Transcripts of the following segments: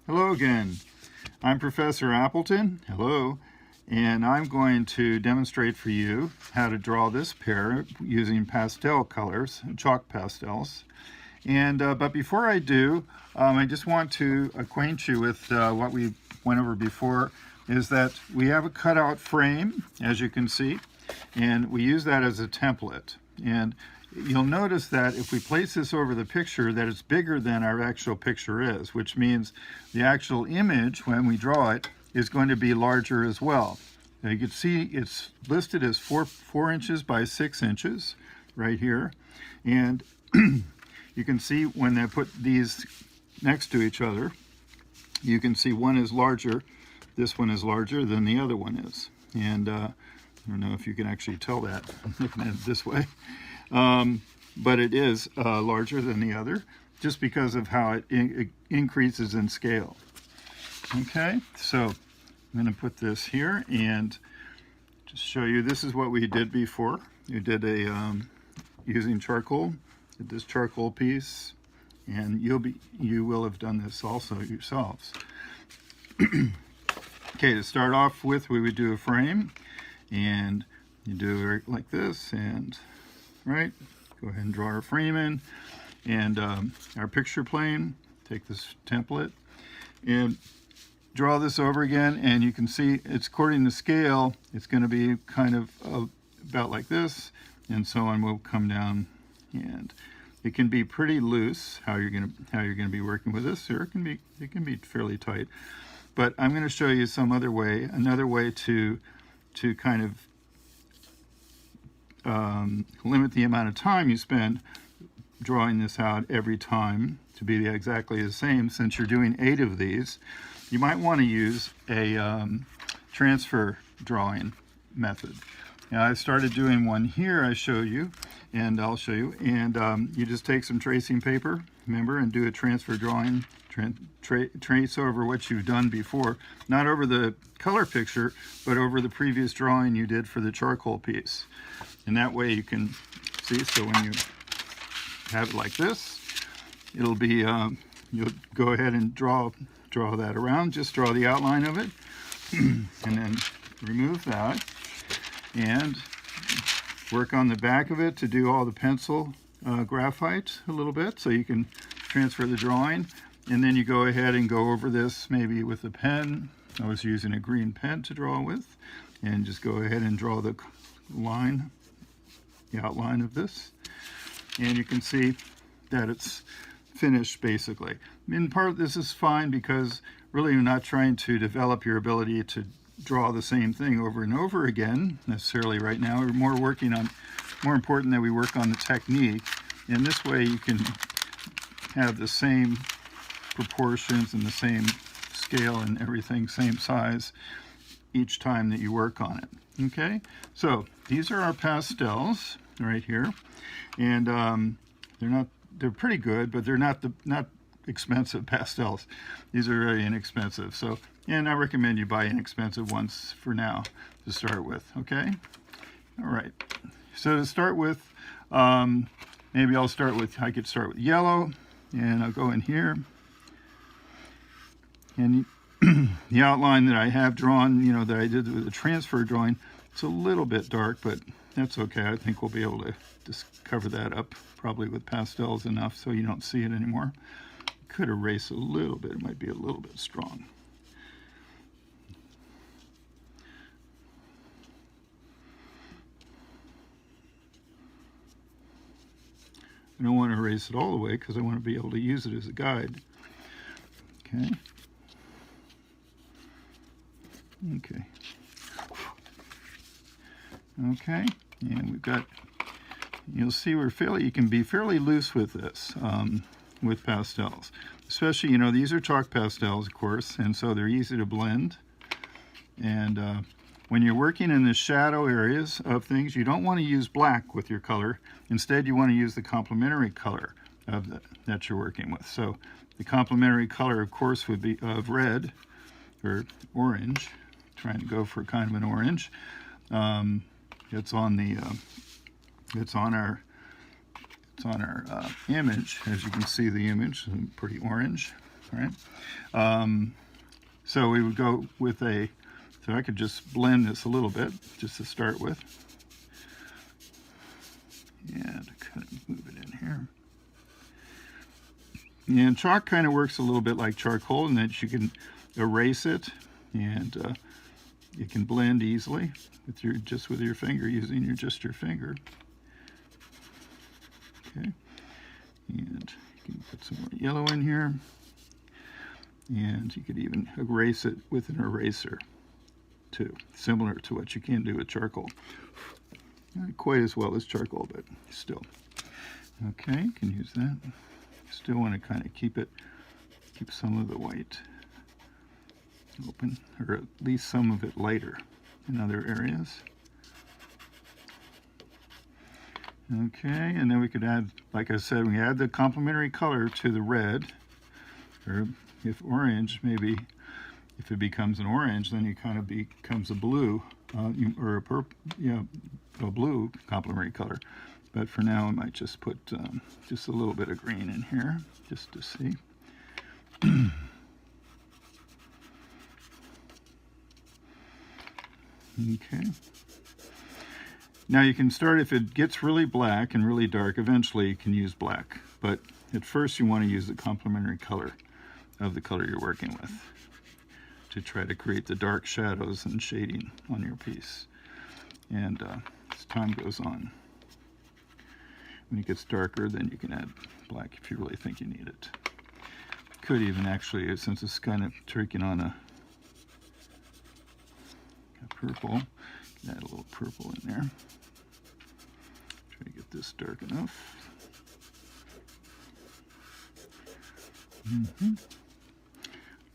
Hello again. I'm Professor Appleton. Hello. And I'm going to demonstrate for you how to draw this pear using pastel colors, chalk pastels. And but before I do, I just want to acquaint you with what we went over before, is that we have a cutout frame, as you can see, and we use that as a template. And you'll notice that if we place this over the picture, that it's bigger than our actual picture is, which means the actual image, when we draw it, is going to be larger as well. Now you can see it's listed as 4 inches by 6 inches right here. And you can see when I put these next to each other, you can see one is larger, this one is larger than the other one is. And I don't know if you can actually tell that looking at it this way. But it is larger than the other just because of how it increases in scale. Okay, so I'm going to put this here and just show you. This is what we did before. We did a using charcoal, did this charcoal piece, and you will have done this also yourselves. Okay, to start off with, we would do a frame, and you do it like this, and right, go ahead and draw our frame in, and our picture plane. Take this template and draw this over again, and you can see it's according to scale. It's going to be kind of about like this, and so on. Will come down, and it can be pretty loose how you're going to be working with this, or it can be fairly tight. But I'm going to show you some other way, another way to kind of limit the amount of time you spend drawing this out every time to be exactly the same. Since you're doing 8 of these, you might want to use a transfer drawing method. Now, I started doing one here, I show you, and I'll show you, and you just take some tracing paper, remember, and do a transfer drawing, trace over what you've done before, not over the color picture, but over the previous drawing you did for the charcoal piece. And that way you can see, so when you have it like this, it'll be, you'll go ahead and draw that around, just draw the outline of it, and then remove that, and work on the back of it to do all the pencil graphite a little bit, so you can transfer the drawing. And then you go ahead and go over this maybe with a pen. I was using a green pen to draw with, and just go ahead and draw the line, the outline of this, and you can see that it's finished basically. In part, this is fine because really you're not trying to develop your ability to draw the same thing over and over again necessarily right now. We're more important that we work on the technique, and this way you can have the same proportions and the same scale and everything, same size each time that you work on it. Okay, so these are our pastels right here, and they're pretty good, but they're not expensive pastels. These are very inexpensive. So, and I recommend you buy inexpensive ones for now to start with. Okay, all right. So to start with, maybe I could start with yellow, and I'll go in here. And the outline that I have drawn, that I did with the transfer drawing, it's a little bit dark, but that's okay. I think we'll be able to just cover that up probably with pastels enough so you don't see it anymore. Could erase a little bit. It might be a little bit strong. I don't want to erase it all the way because I want to be able to use it as a guide. Okay. Okay. Okay, and we've got, you'll see you can be fairly loose with this, with pastels. Especially, these are chalk pastels, of course, and so they're easy to blend. And when you're working in the shadow areas of things, you don't want to use black with your color. Instead, you want to use the complementary color that you're working with. So the complementary color, of course, would be of red or orange. Trying to go for kind of an orange. It's on our image. As you can see, the image is pretty orange. right? So we would go with so I could just blend this a little bit, just to start with. And kind of move it in here. And chalk kind of works a little bit like charcoal in that you can erase it, and it can blend easily with your finger, using just your finger. Okay, and you can put some more yellow in here, and you could even erase it with an eraser too, similar to what you can do with charcoal. Not quite as well as charcoal, but still. Okay, you can use that. Still want to kind of keep some of the white open, or at least some of it lighter in other areas. Okay, and then we could add, like I said, we add the complementary color to the red, or if orange, maybe if it becomes an orange, then it kind of becomes a blue, or a purple, a blue complementary color. But for now, I might just put just a little bit of green in here, just to see. Okay. Now you can start, if it gets really black and really dark, eventually you can use black. But at first you want to use the complementary color of the color you're working with to try to create the dark shadows and shading on your piece. And as time goes on, when it gets darker, then you can add black if you really think you need it. Could even actually, since it's kind of taking on a purple, add a little purple in there. Try to get this dark enough.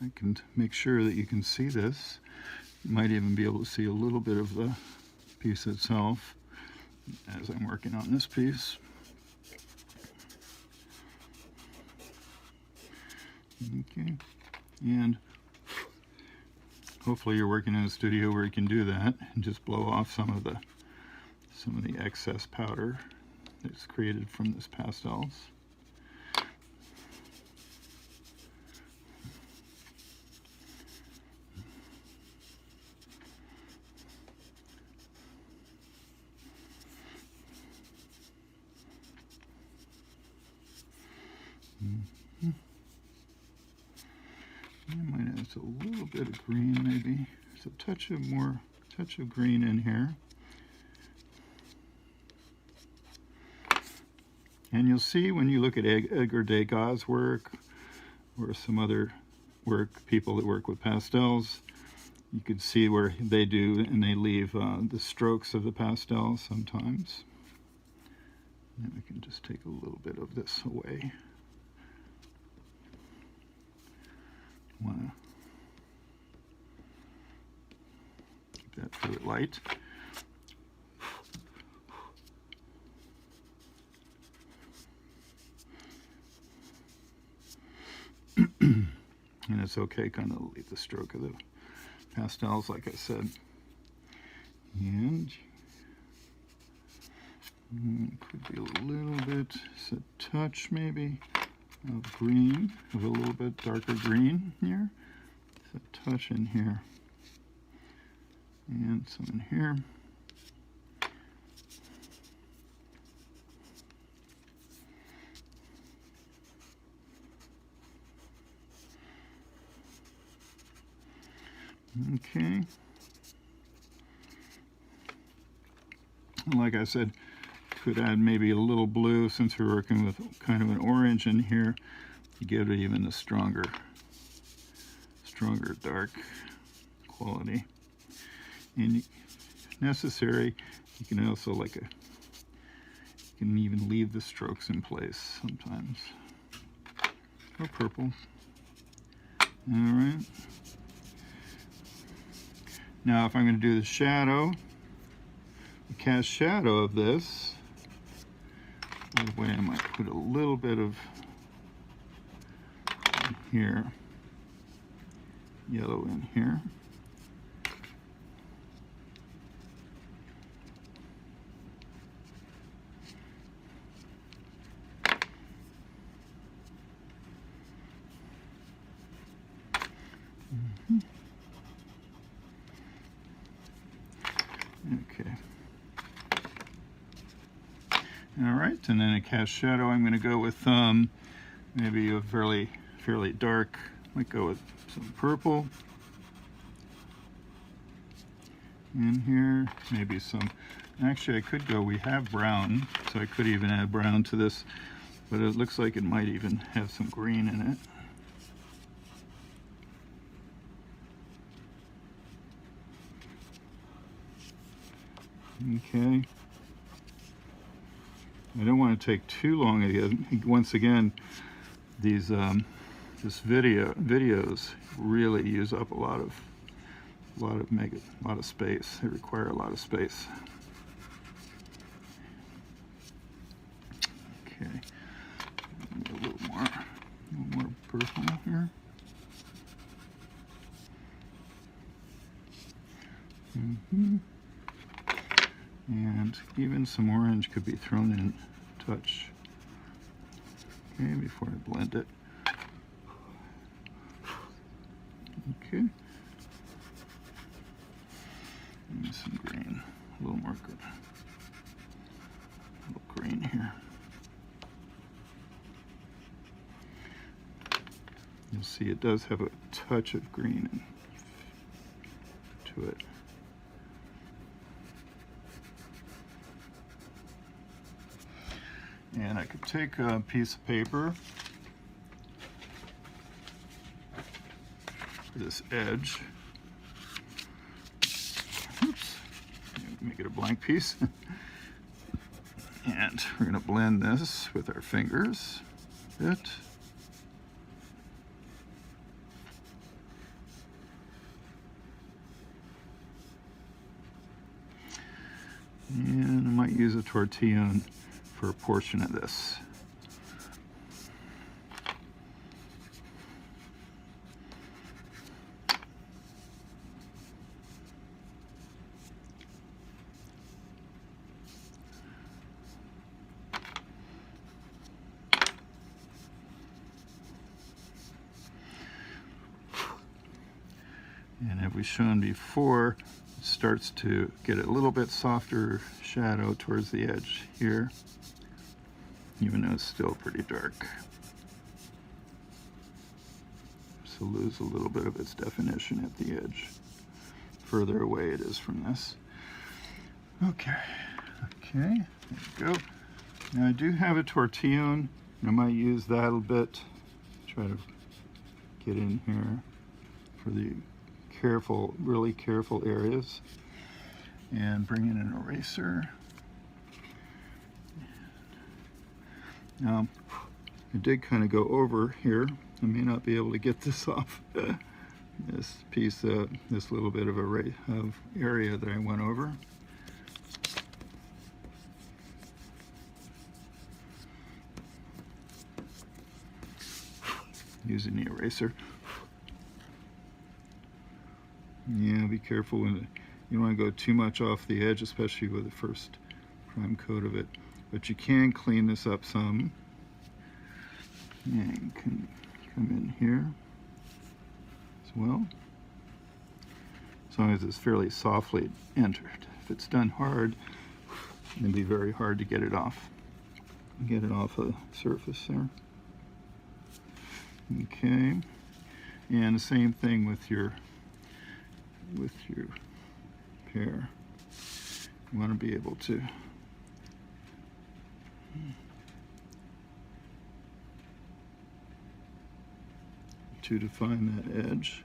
I can make sure that you can see this. You might even be able to see a little bit of the piece itself as I'm working on this piece. Okay, and hopefully you're working in a studio where you can do that and just blow off some of the excess powder that's created from this pastels. I might add a little bit of green, maybe. There's a touch of green in here. And you'll see when you look at Edgar Degas' work, or some other people that work with pastels, you can see where they do, and they leave the strokes of the pastels sometimes. And we can just take a little bit of this away. Want to keep that fluid light. And it's okay kind of leave the stroke of the pastels, like I said. And could be a little bit, just a touch maybe of green, of a little bit darker green here. Just a touch in here. And some in here. Okay. Like I said, could add maybe a little blue, since we're working with kind of an orange in here, to give it even a stronger dark quality. And if necessary, you can also you can even leave the strokes in place sometimes. Or purple. All right. Now if I'm going to do the shadow, the cast shadow of this, the way I might put a little bit of here, yellow in here. Okay. All right, and then a cast shadow. I'm going to go with maybe a fairly dark. Might go with some purple in here. Maybe some. Actually, I could go. We have brown, so I could even add brown to this. But it looks like it might even have some green in it. Okay. I don't want to take too long again. Once again, these videos really use up a lot of space. They require a lot of space. Okay. A little more purple here. And even some orange could be thrown in a touch. Okay, before I blend it. Okay. And some green, a little more good. A little green here. You'll see it does have a touch of green to it. And I could take a piece of paper, this edge, oops, make it a blank piece, and we're going to blend this with our fingers a bit. And I might use a tortillon for a portion of this. And as we've shown before, it starts to get a little bit softer shadow towards the edge here, even though it's still pretty dark. So lose a little bit of its definition at the edge. Further away it is from this. Okay, there we go. Now I do have a tortillon. I might use that a bit. Try to get in here for the really careful areas. And bring in an eraser. Now, I did kind of go over here. I may not be able to get this off. This piece, this little bit of area that I went over. Using the eraser. Yeah, be careful when you don't want to go too much off the edge, especially with the first prime coat of it. But you can clean this up some. And you can come in here as well. As long as it's fairly softly entered. If it's done hard, it'll be very hard to get it off. Get it off the surface there. Okay. And the same thing with your pear. You want to be able to define that edge.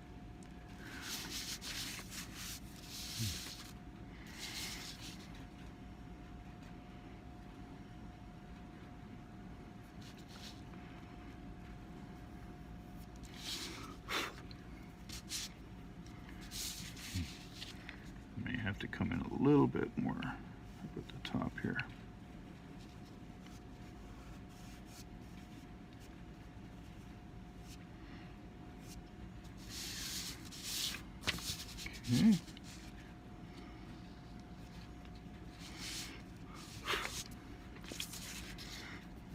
May have to come in a little bit more up at the top here. Okay.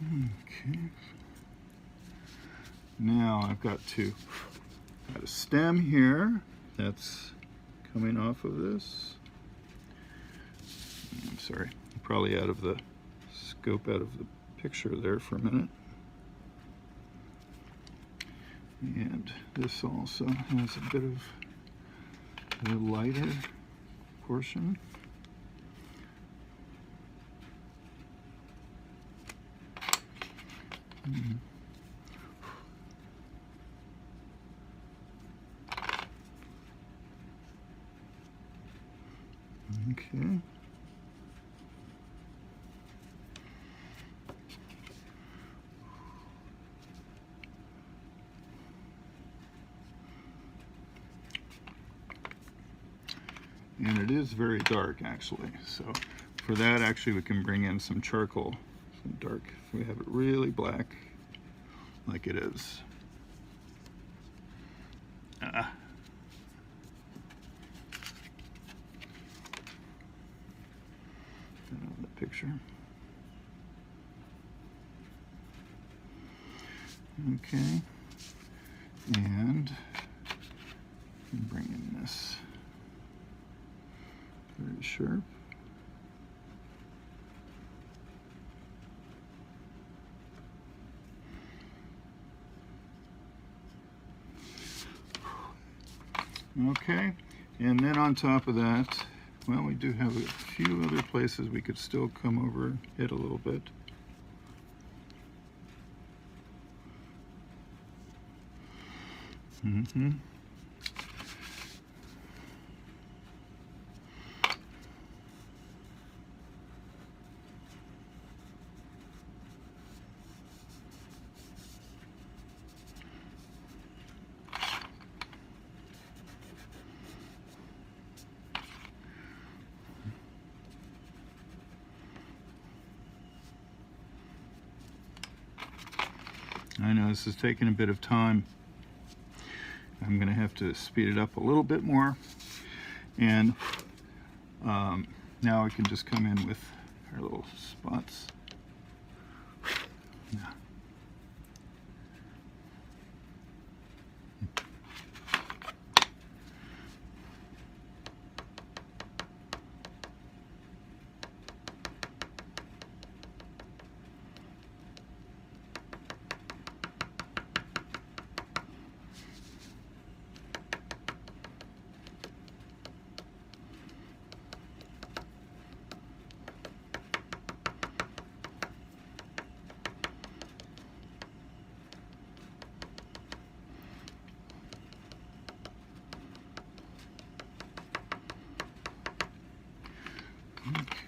Okay. Now I've got to got a stem here that's coming off of this. I'm sorry, probably out of the scope, out of the picture there for a minute. And this also has a bit of a lighter portion. Okay. And it is very dark actually, so for that actually we can bring in some charcoal, some dark, so we have it really black like it is. The picture. Okay, and bring in this. Very sharp. Okay, and then on top of that, well, we do have a few other places we could still come over, hit a little bit. I know this is taking a bit of time. I'm going to have to speed it up a little bit more. And now I can just come in with our little spots. Yeah.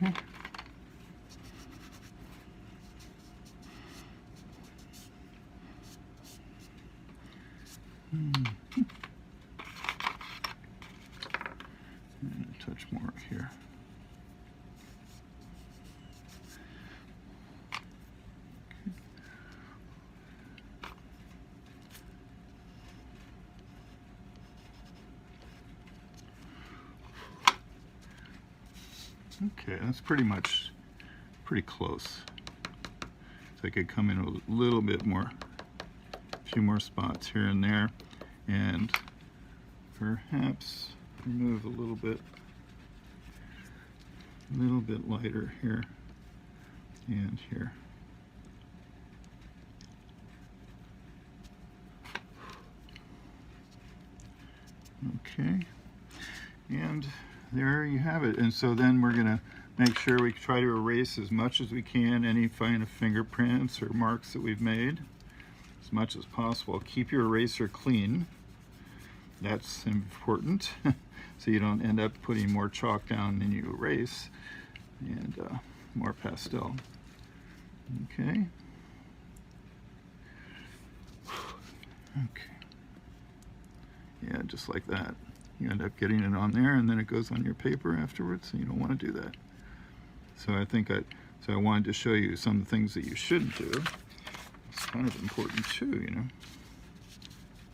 Okay. And a touch more here. Okay, that's pretty close. So I could come in a little bit more, a few more spots here and there, and perhaps remove a little bit lighter here and here. Okay, and there you have it. And so then we're going to make sure we try to erase as much as we can any kind of fingerprints or marks that we've made as much as possible. Keep your eraser clean. That's important so you don't end up putting more chalk down than you erase, and more pastel. Okay. Okay. Yeah, just like that. You end up getting it on there, and then it goes on your paper afterwards, and you don't want to do that. So I wanted to show you some of the things that you shouldn't do. It's kind of important too, you know.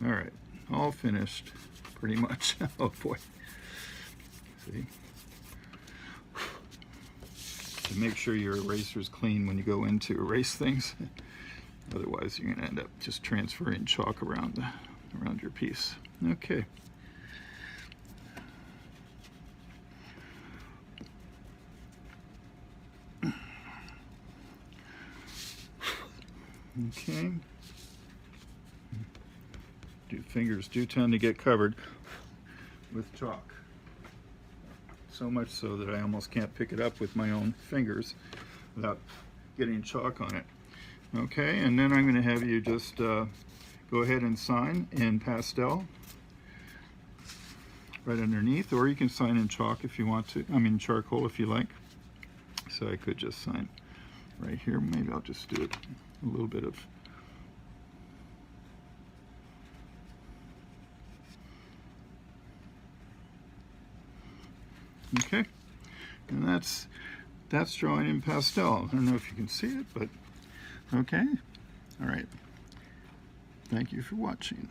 All right, all finished, pretty much. Oh boy. See? So make sure your eraser's clean when you go in to erase things. Otherwise, you're going to end up just transferring chalk around around your piece. Okay. Okay. Fingers do tend to get covered with chalk. So much so that I almost can't pick it up with my own fingers without getting chalk on it. Okay, and then I'm going to have you just go ahead and sign in pastel right underneath, or you can sign in chalk if you want to, charcoal if you like. So I could just sign right here. Maybe I'll just do it a little bit of okay, and that's drawing in pastel. I don't know if you can see it, but okay. All right. Thank you for watching.